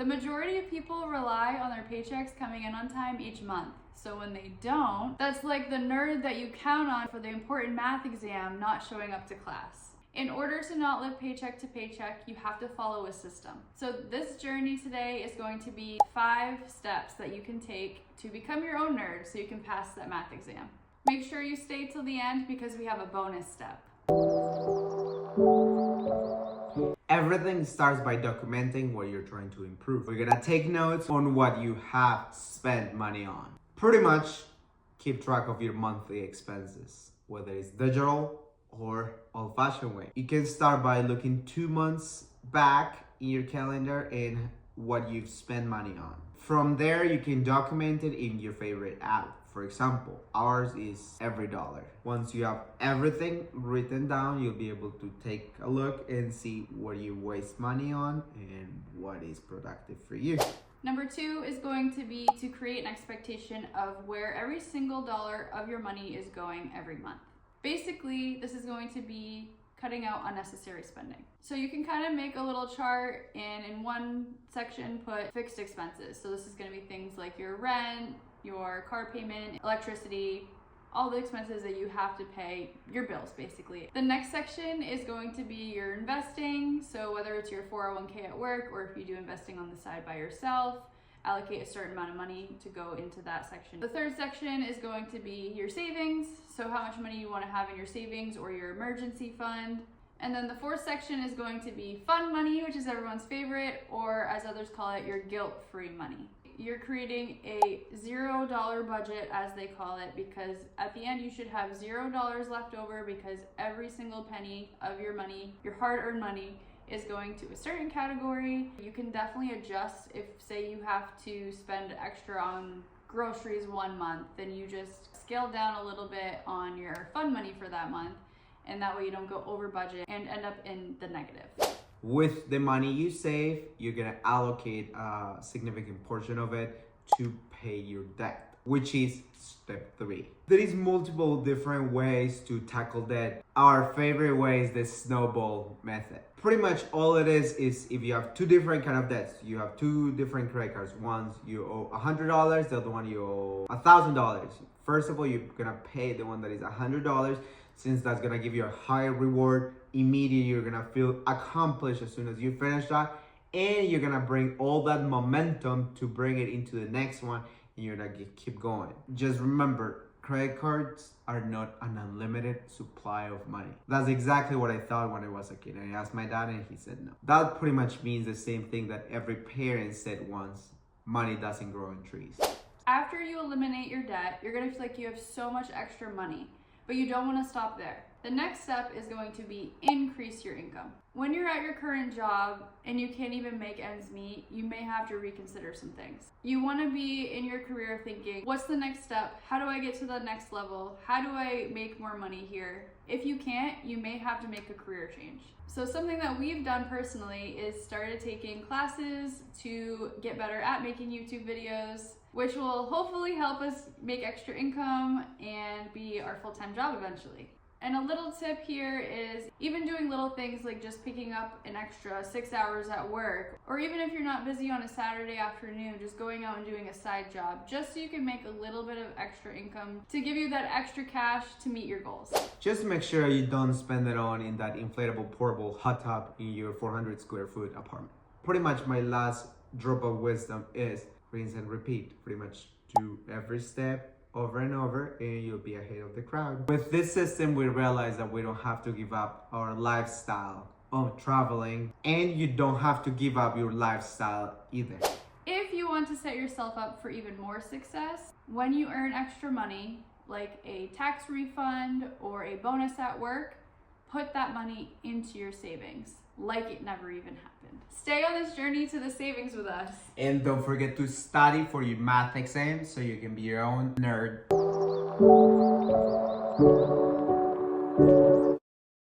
The majority of people rely on their paychecks coming in on time each month. So when they don't, that's like the nerd that you count on for the important math exam not showing up to class. In order to not live paycheck to paycheck, you have to follow a system. So this journey today is going to be 5 steps that you can take to become your own nerd so you can pass that math exam. Make sure you stay till the end because we have a bonus step. Everything starts by documenting what you're trying to improve. We're gonna take notes on what you have spent money on. Pretty much keep track of your monthly expenses, whether it's digital or old-fashioned way. You can start by looking 2 months back in your calendar and what you've spent money on. From there, you can document it in your favorite app. For example, ours is EveryDollar. Once you have everything written down, you'll be able to take a look and see what you waste money on and what is productive for you. Number 2 is going to be to create an expectation of where every single dollar of your money is going every month. Basically, this is going to be cutting out unnecessary spending. So you can kind of make a little chart and in one section put fixed expenses. So this is going to be things like your rent, your car payment, electricity, all the expenses that you have to pay, your bills basically. The next section is going to be your investing. So whether it's your 401k at work or if you do investing on the side by yourself, allocate a certain amount of money to go into that section. The third section is going to be your savings. So how much money you want to have in your savings or your emergency fund. And then the fourth section is going to be fun money, which is everyone's favorite, or as others call it, your guilt-free money. You're creating a $0 budget, as they call it, because at the end you should have $0 left over because every single penny of your money, your hard-earned money, is going to a certain category. You can definitely adjust if, say, you have to spend extra on groceries one month, then you just scale down a little bit on your fun money for that month, and that way you don't go over budget and end up in the negative. With the money you save, you're gonna allocate a significant portion of it to pay your debt, which is step 3. There is multiple different ways to tackle debt. Our favorite way is the snowball method. Pretty much all it is if you have 2 different kind of debts, you have 2 different credit cards. One you owe $100, the other one you owe $1,000. First of all, you're gonna pay the one that is $100 since that's gonna give you a higher reward. Immediately, you're gonna feel accomplished as soon as you finish that, and you're gonna bring all that momentum to bring it into the next one, and you're gonna keep going. Just remember, credit cards are not an unlimited supply of money. That's exactly what I thought when I was a kid. I asked my dad and he said no. That pretty much means the same thing that every parent said once: money doesn't grow on trees. After you eliminate your debt, you're gonna feel like you have so much extra money, but you don't wanna stop there. The next step is going to be increase your income. When you're at your current job and you can't even make ends meet, you may have to reconsider some things. You want to be in your career thinking, what's the next step? How do I get to the next level? How do I make more money here? If you can't, you may have to make a career change. So something that we've done personally is started taking classes to get better at making YouTube videos, which will hopefully help us make extra income and be our full-time job eventually. And a little tip here is even doing little things like just picking up an extra 6 hours at work, or even if you're not busy on a Saturday afternoon, just going out and doing a side job, just so you can make a little bit of extra income to give you that extra cash to meet your goals. Just make sure you don't spend it on in that inflatable portable hot tub in your 400 square foot apartment. Pretty much my last drop of wisdom is rinse and repeat. Pretty much do every step over and over and you'll be ahead of the crowd. With this system, we realize that we don't have to give up our lifestyle of traveling, and you don't have to give up your lifestyle either. If you want to set yourself up for even more success, when you earn extra money, like a tax refund or a bonus at work, put that money into your savings like it never even happened. Stay on this journey to the savings with us. And don't forget to study for your math exam so you can be your own nerd.